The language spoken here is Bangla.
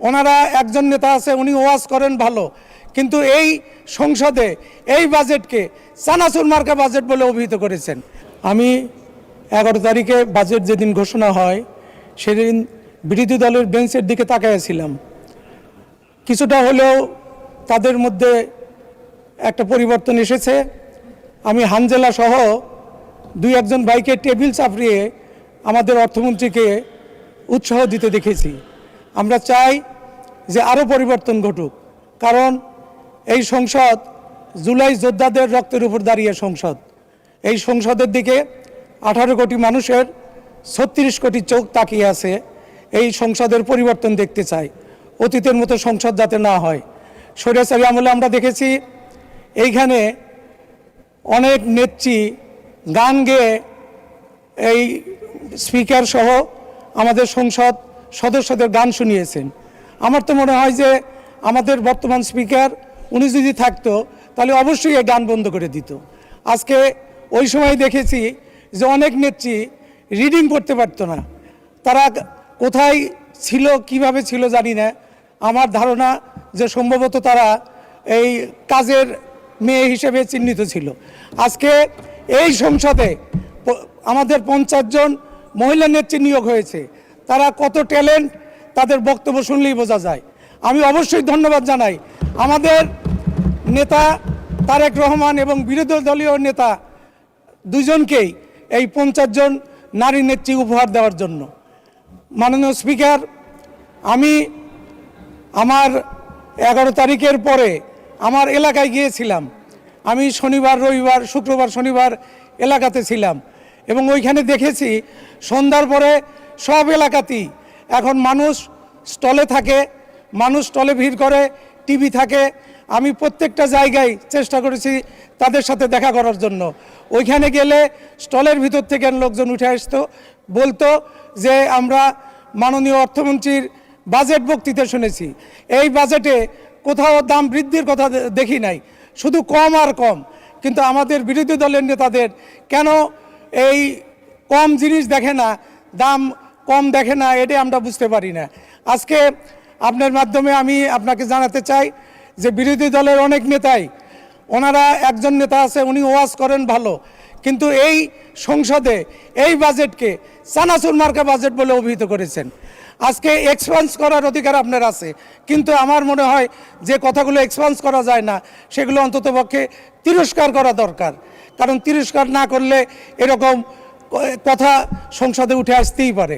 ওনারা একজন নেতা আছে, উনি ওয়াজ করেন ভালো, কিন্তু এই সংসদে এই বাজেটকে চানাচুর মার্কা বাজেট বলে অভিহিত করেছেন। আমি 11 তারিখে বাজেট যেদিন ঘোষণা হয় সেদিন বিরোধী দলের বেঞ্চের দিকে তাকাইছিলাম। কিছুটা হলেও তাদের মধ্যে একটা পরিবর্তন এসেছে। আমি হানজেলা সহ 2-1 ভাইকে টেবিল চাপড়িয়ে আমাদের অর্থমন্ত্রীকে উৎসাহ দিতে দেখেছি। আমরা চাই যে আরও পরিবর্তন ঘটুক, কারণ এই সংসদ জুলাই যোদ্ধাদের রক্তের উপর দাঁড়িয়ে সংসদ। এই সংসদের দিকে 18 কোটি মানুষের 36 কোটি চোখ তাকিয়ে আছে। এই সংসদের পরিবর্তন দেখতে চাই, অতীতের মতো সংসদ যাতে না হয়। স্বৈরাচারী আমলে আমরা দেখেছি এইখানে অনেক নেত্রী গান গেয়ে এই স্পিকার সহ আমাদের সংসদ সদস্যদের গান শুনিয়েছেন। আমার তো মনে হয় যে আমাদের বর্তমান স্পিকার উনি যদি থাকতো তাহলে অবশ্যই এই গান বন্ধ করে দিত। আজকে ওই সময় দেখেছি যে অনেক নেত্রী রিডিং করতে পারতো না। তারা কোথায় ছিল, কিভাবে ছিল জানি না। আমার ধারণা যে সম্ভবত তারা এই কাজের মেয়ে হিসেবে চিহ্নিত ছিল। আজকে এই সংসদে আমাদের 50 জন মহিলা নেত্রী নিয়োগ হয়েছে। তারা কত ট্যালেন্ট তাদের বক্তব্য শুনলেই বোঝা যায়। আমি অবশ্যই ধন্যবাদ জানাই আমাদের নেতা তারেক রহমান এবং বিরোধী দলীয় নেতা দুজনকেই এই 50 জন নারী নেত্রী উপহার দেওয়ার জন্য। মাননীয় স্পিকার, আমি আমার 11 তারিখের পরে আমার এলাকায় গিয়েছিলাম। আমি শনিবার, রবিবার, শুক্রবার, শনিবার এলাকাতে ছিলাম এবং ওইখানে দেখেছি সন্ধ্যার পরে সব এলাকাতেই এখন মানুষ স্টলে থাকে, মানুষ স্টলে ভিড় করে, টিভি থাকে। আমি প্রত্যেকটা জায়গায় চেষ্টা করেছি তাদের সাথে দেখা করার জন্য। ওইখানে গেলে স্টলের ভিতর থেকে লোকজন উঠে আসতো, বলতো যে আমরা মাননীয় অর্থমন্ত্রীর বাজেট বক্তৃতা শুনেছি। এই বাজেটে কোথাও দাম বৃদ্ধির কথা দেখি নাই, শুধু কম আর কম। কিন্তু আমাদের বিরোধী দলের নেতাদের কেন এই কম জিনিস দেখে না, দাম কম দেখে না, এটা আমরা বুঝতে পারি না। আজকে আপনার মাধ্যমে আমি আপনাকে জানাতে চাই যে বিরোধী দলের অনেক নেতাই, ওনারা একজন নেতা আছে, উনি ওয়াজ করেন ভালো, কিন্তু এই সংসদে এই বাজেটকে চানাচুর মার্কা বাজেট বলে অভিহিত করেছেন। আজকে এক্সপান্স করার অধিকার আপনার আছে, কিন্তু আমার মনে হয় যে কথাগুলো এক্সপান্স করা যায় না সেগুলো অন্ততপক্ষে তিরস্কার করা দরকার। কারণ তিরস্কার না করলে এরকম কথা সংসদে উঠে আসতেই পারে।